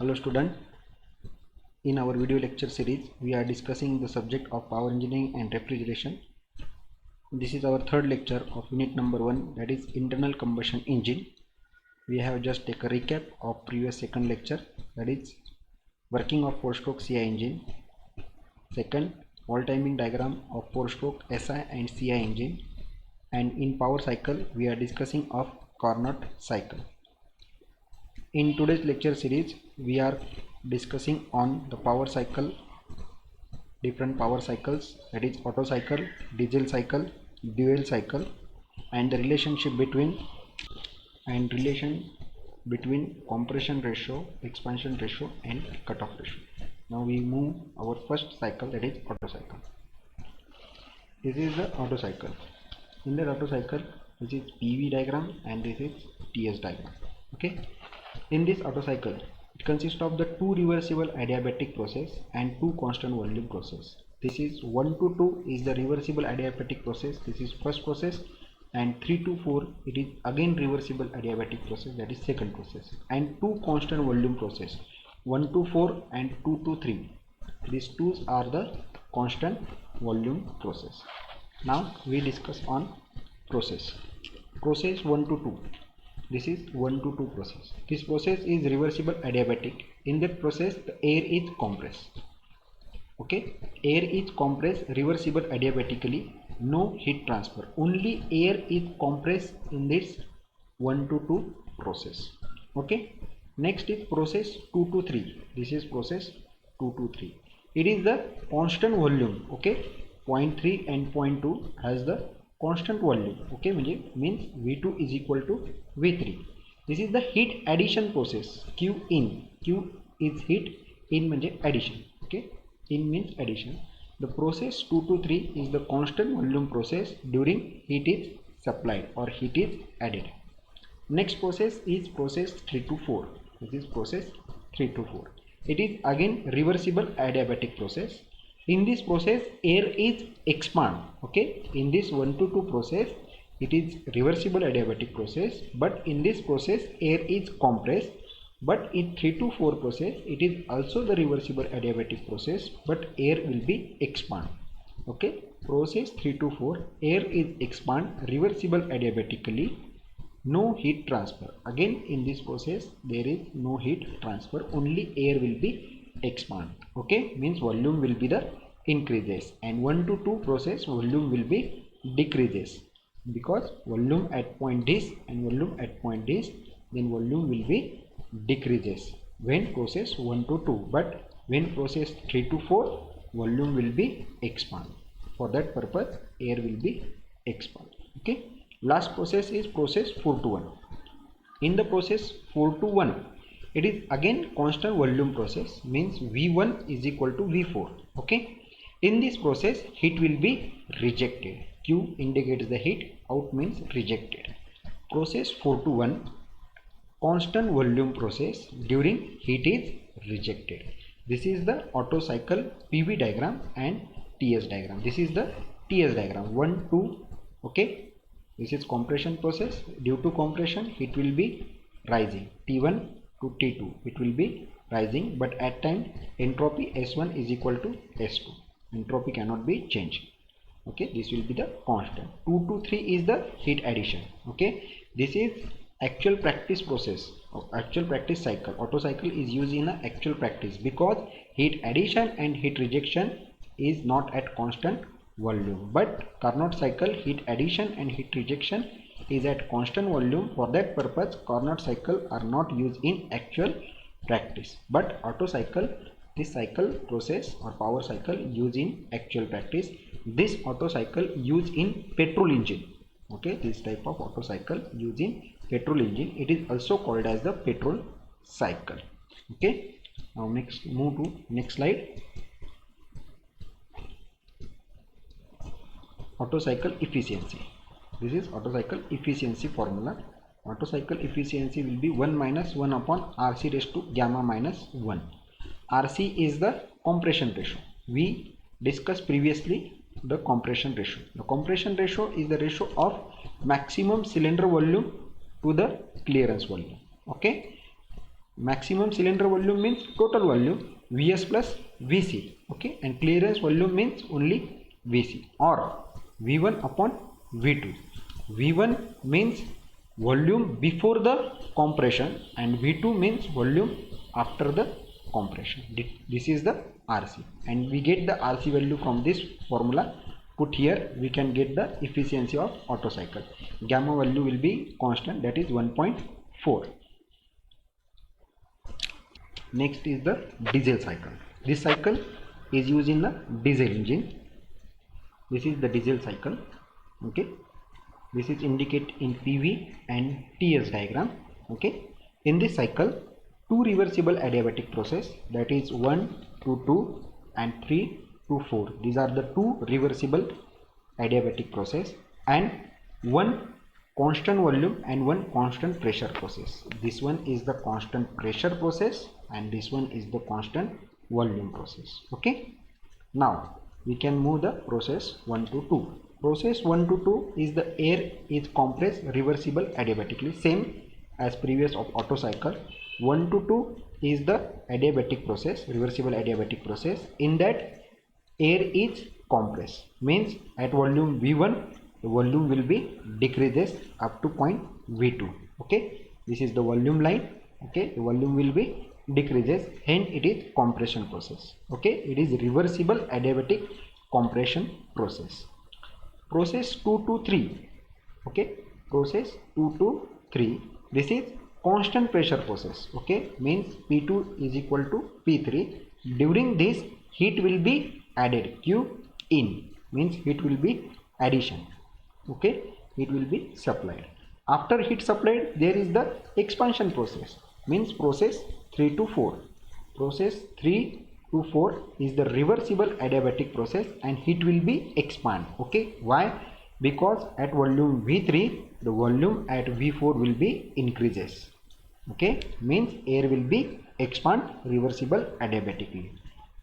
Hello student, in our video lecture series we are discussing the subject of power engineering and refrigeration. This is our third lecture of unit number 1, that is internal combustion engine. We have just take a recap of previous second lecture, that is working of 4-stroke CI engine. Second, wall timing diagram of 4-stroke SI and CI engine. And in power cycle we are discussing of Carnot cycle. In today's lecture series we are discussing on the power cycle, different power cycles, that is Otto cycle, diesel cycle, dual cycle, and the relation between compression ratio, expansion ratio and cutoff ratio. Now we move our first cycle, that is Otto cycle. This is the Otto cycle. In the Otto cycle, this is PV diagram and this is TS diagram. Okay. In this Otto cycle, it consists of the two reversible adiabatic process and two constant volume process. This is 1 to 2 is the reversible adiabatic process. This is first process, and 3 to 4 it is again reversible adiabatic process, that is second process, and two constant volume process, 1 to 4 and 2 to 3. These two are the constant volume process. Now we discuss on process 1 to 2. This is 1 to 2 process. This process is reversible adiabatic. In that process the air is compressed. Okay, air is compressed reversible adiabatically, no heat transfer, only air is compressed in this 1 to 2 process. Okay, next is process 2 to 3. This is process 2 to 3. It is the constant volume. Okay, point 3 and point 2 has the constant volume. Okay, means V2 is equal to V3. This is the heat addition process. Q in, Q is heat, in means addition. Okay, in means addition. The process 2 to 3 is the constant volume process during heat is supplied or heat is added. Next process is process 3 to 4. This is process 3 to 4. It is again reversible adiabatic process. In this process air is expand. Okay, in this 1 to 2 process it is reversible adiabatic process, but in this process air is compressed. But in 3 to 4 process it is also the reversible adiabatic process, but air will be expand. Okay, process 3 to 4 air is expand reversible adiabatically, no heat transfer. Again in this process there is no heat transfer, only air will be expand. Okay, means volume will be the increases, and 1 to 2 process volume will be decreases, because volume at point this and volume at point this, then volume will be decreases when process 1 to 2, but when process 3 to 4 volume will be expand. For that purpose air will be expand. Okay, last process is process 4 to 1. In the process 4 to 1 it is again constant volume process, means V1 is equal to V4. Okay, in this process heat will be rejected. Q indicates the heat, out means rejected. Process 4 to 1 constant volume process during heat is rejected. This is the Otto cycle PV diagram and TS diagram. This is the TS diagram 1 2. Okay, this is compression process. Due to compression heat will be rising, T1 to T2 it will be rising, but at time entropy S1 is equal to S2. Entropy cannot be changed. Okay, this will be the constant. 2 to 3 is the heat addition. Okay, this is actual practice process, actual practice cycle. Otto cycle is used in a actual practice because heat addition and heat rejection is not at constant volume, but Carnot cycle heat addition and heat rejection is at constant volume. For that purpose Carnot cycle are not used in actual practice, but Otto cycle, this cycle process or power cycle used in actual practice. This Otto cycle used in petrol engine. Okay, this type of Otto cycle used in petrol engine, it is also called as the petrol cycle. Okay, now next move to next slide. Otto cycle efficiency. This is Otto cycle efficiency formula. Otto cycle efficiency will be 1 minus 1 upon RC raised to gamma minus 1. RC is the compression ratio. We discussed previously the compression ratio. The compression ratio is the ratio of maximum cylinder volume to the clearance volume. Okay, maximum cylinder volume means total volume Vs plus Vc, okay, and clearance volume means only Vc, or V1 upon V2. V1 means volume before the compression and V2 means volume after the compression. This is the RC, and we get the RC value from this formula. Put here, we can get the efficiency of Otto cycle. Gamma value will be constant, that is 1.4. Next is the diesel cycle. This cycle is used in the diesel engine. This is the diesel cycle, okay. This is indicate in PV and TS diagram, okay. In this cycle, two reversible adiabatic process, that is 1 to 2 and 3 to 4. These are the two reversible adiabatic process, and one constant volume and one constant pressure process. This one is the constant pressure process and this one is the constant volume process, okay. Now we can move the process 1 to 2. Process 1 to 2 is the air is compressed reversible adiabatically, same as previous of Otto cycle. 1 to 2 is the adiabatic process, reversible adiabatic process. In that, air is compressed, means at volume V1 the volume will be decreases up to point V2, okay. This is the volume line, okay. The volume will be decreases, hence it is compression process, okay. It is reversible adiabatic compression process. Process 2 to 3, okay. Process 2 to 3, this is constant pressure process, okay, means P2 is equal to P3. During this, heat will be added, Q in means heat will be addition, okay, heat will be supplied. After heat supplied, there is the expansion process, means process 3 to 4. Process 3 to 4 is the reversible adiabatic process and heat will be expand, okay. Why? Because at volume V3 the volume at V4 will be increases, okay, means air will be expand reversible adiabatically.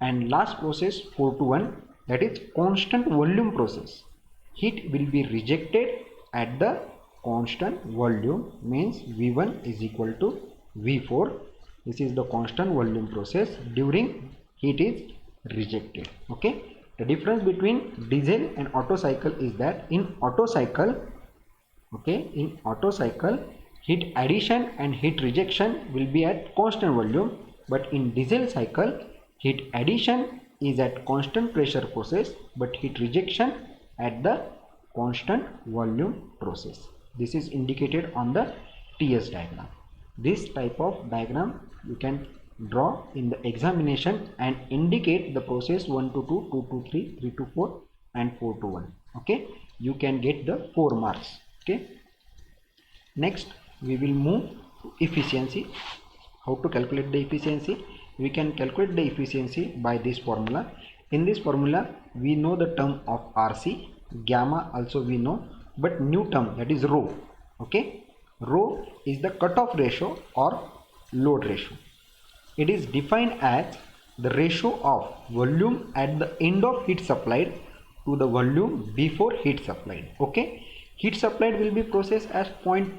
And last process 4 to 1, that is constant volume process. Heat will be rejected at the constant volume, means V1 is equal to V4. This is the constant volume process. During heat is rejected, okay. The difference between diesel and Otto cycle is that in Otto cycle, okay, in Otto cycle heat addition and heat rejection will be at constant volume, but in diesel cycle heat addition is at constant pressure process but heat rejection at the constant volume process. This is indicated on the TS diagram. This type of diagram you can draw in the examination and indicate the process 1 to 2, 2 to 3, 3 to 4 and 4 to 1, okay. You can get the 4 marks, okay. Next we will move to efficiency. How to calculate the efficiency? We can calculate the efficiency by this formula. In this formula we know the term of RC, gamma also we know, but new term, that is rho, okay. Rho is the cutoff ratio or load ratio. It is defined as the ratio of volume at the end of heat supplied to the volume before heat supplied, okay. Heat supplied will be processed as 0.2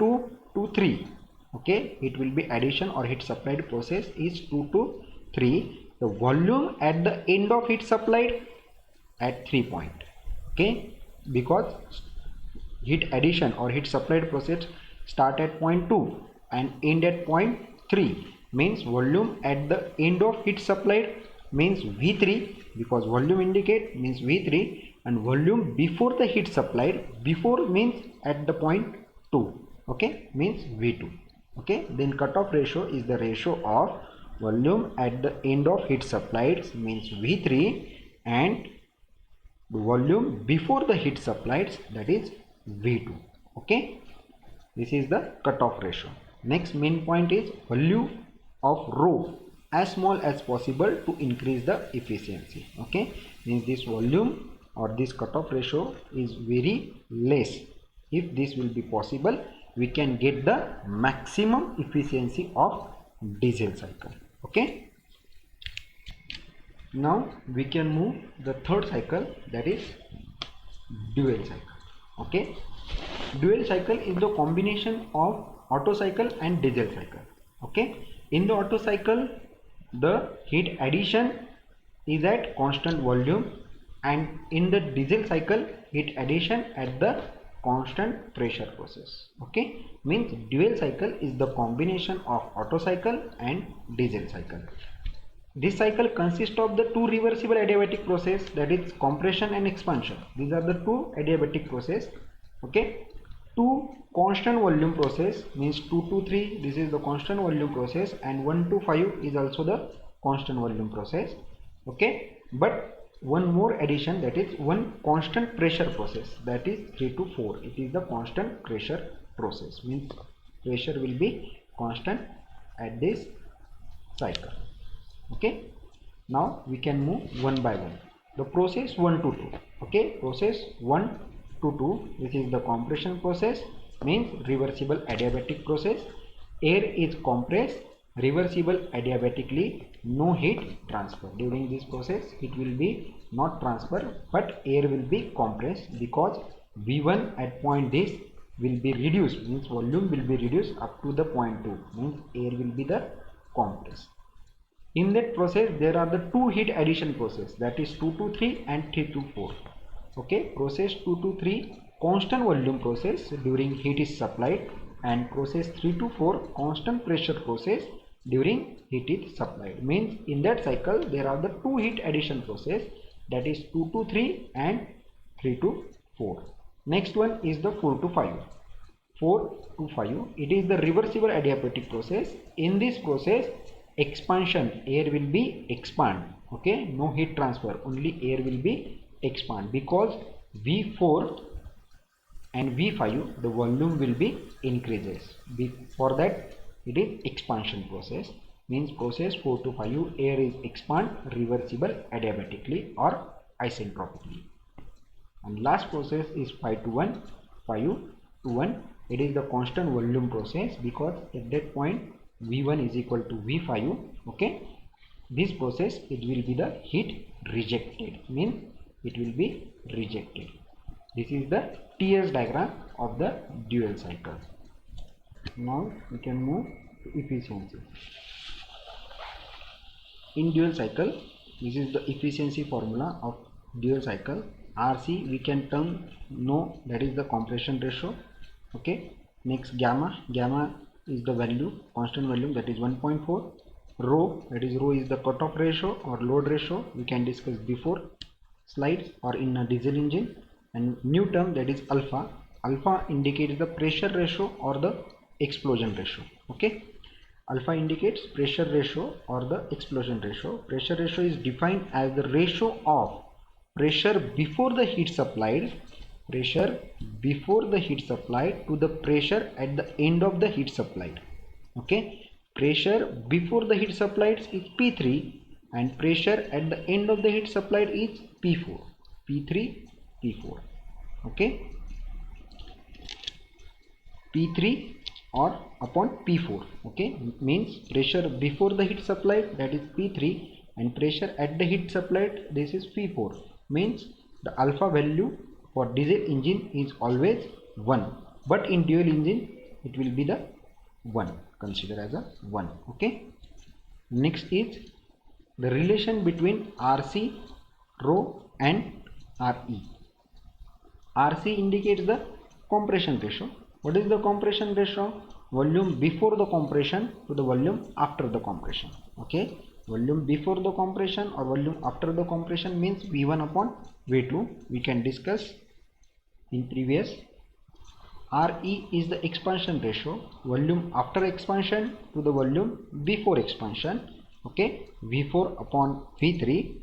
to 3, okay. It will be addition or heat supplied process is 2 to 3. The volume at the end of heat supplied at 3 point, okay, because heat addition or heat supplied process start at 0.2 and end at 0.3, means volume at the end of heat supplied means V3, because volume indicate means V3, and volume before the heat supplied, before means at the point 2, okay, means V2, okay. Then cutoff ratio is the ratio of volume at the end of heat supplied means V3 and the volume before the heat supplied, that is V2, okay. This is the cutoff ratio. Next main point is value of rho as small as possible to increase the efficiency, okay. Means this volume or this cutoff ratio is very less. If this will be possible, we can get the maximum efficiency of diesel cycle, okay. Now we can move the third cycle, that is dual cycle, okay. Dual cycle is the combination of Otto cycle and diesel cycle, okay. In the Otto cycle, the heat addition is at constant volume, and in the diesel cycle, heat addition at the constant pressure process. Okay, means dual cycle is the combination of Otto cycle and diesel cycle. This cycle consists of the two reversible adiabatic process, that is compression and expansion. These are the two adiabatic process. Okay, two constant volume process means 2 to 3, this is the constant volume process, and 1 to 5 is also the constant volume process. Okay, but one more addition, that is one constant pressure process, that is 3 to 4. It is the constant pressure process, means pressure will be constant at this cycle. Okay, now we can move one by one. The process 1 to 2. Okay, process 1 to 2, this is the compression process, means reversible adiabatic process. Air is compressed reversible adiabatically, no heat transfer. During this process it will be not transfer, but air will be compressed, because V1 at point this will be reduced, means volume will be reduced up to the point 2, means air will be the compressed. In that process there are the two heat addition process, that is 2 to 3 and 3 to 4. Okay, process 2 to 3 constant volume process during heat is supplied, and process 3 to 4 constant pressure process during heat is supplied. Means in that cycle there are the two heat addition process, that is 2 to 3 and 3 to 4. Next one is the 4 to 5. 4 to 5, it is the reversible adiabatic process. In this process expansion, air will be expand. Okay, no heat transfer, only air will be expand, because V4 and V5 the volume will be increases. For that it is expansion process, means process 4 to 5 air is expand reversible adiabatically or isentropically. And last process is 5 to 1. 5 to 1, it is the constant volume process, because at that point V1 is equal to V5. Okay, this process it will be the heat rejected, means it will be rejected. This is the TS diagram of the dual cycle. Now we can move to efficiency. In dual cycle, this is the efficiency formula of dual cycle. RC we can term know, that is the compression ratio. Okay, next gamma is the value, constant volume, that is 1.4. Rho, that is rho is the cutoff ratio or load ratio, we can discuss before slides or in a diesel engine. And new term, that is alpha. Alpha indicates the pressure ratio or the explosion ratio. Okay, alpha indicates pressure ratio or the explosion ratio. Pressure ratio is defined as the ratio of pressure before the heat supplied, to the pressure at the end of the heat supplied. Okay, pressure before the heat supplied is P3 and pressure at the end of the heat supplied is P4. P3, P4. Okay, P3 or upon P4. Okay, means pressure before the heat supplied, that is P3, and pressure at the heat supplied, this is P4. Means the alpha value for diesel engine is always 1, but in dual engine it will be the 1, consider as a 1. Okay, next is the relation between RC, rho and RE. RC indicates the compression ratio. What is the compression ratio? Volume before the compression to the volume after the compression. Okay, volume before the compression or volume after the compression means V1 upon V2. We can discuss in previous. RE is the expansion ratio, volume after expansion to the volume before expansion. Okay, V4 upon V3.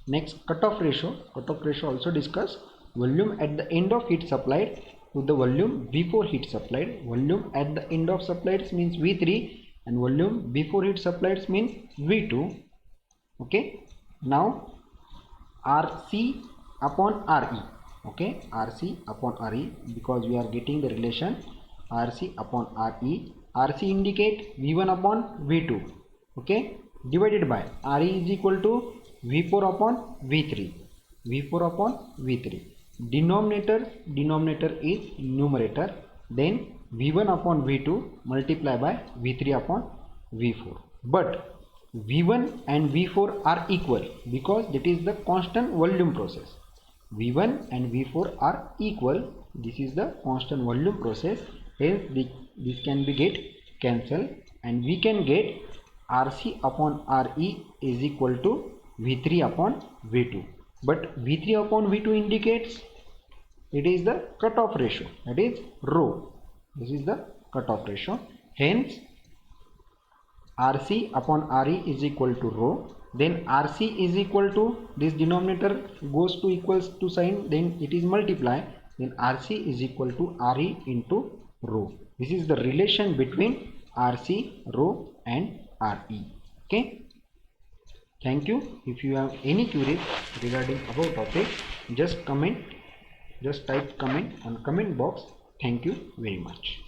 Next, cutoff ratio also discuss, volume at the end of heat supplied to the volume before heat supplied. Volume at the end of supplied means V3 and volume before heat supplied means V2. Okay, now RC upon RE. Okay, RC upon RE, because we are getting the relation RC upon RE. RC indicate V1 upon V2. Okay, divided by RE is equal to V4 upon V3. V4 upon V3. Denominator is numerator. Then V1 upon V2 multiply by V3 upon V4, but V1 and V4 are equal because that is the constant volume process. V1 and V4 are equal. This is the constant volume process. Hence this can be get cancelled, and we can get RC upon RE is equal to V3 upon V2. But V3 upon V2 indicates it is the cutoff ratio, that is rho. This is the cutoff ratio. Hence RC upon RE is equal to rho. Then RC is equal to, this denominator goes to equals to sign, then it is multiply, then RC is equal to RE into rho. This is the relation between RC, rho and RE. Okay, thank you. If you have any queries regarding about topic, just type comment on comment box. Thank you very much.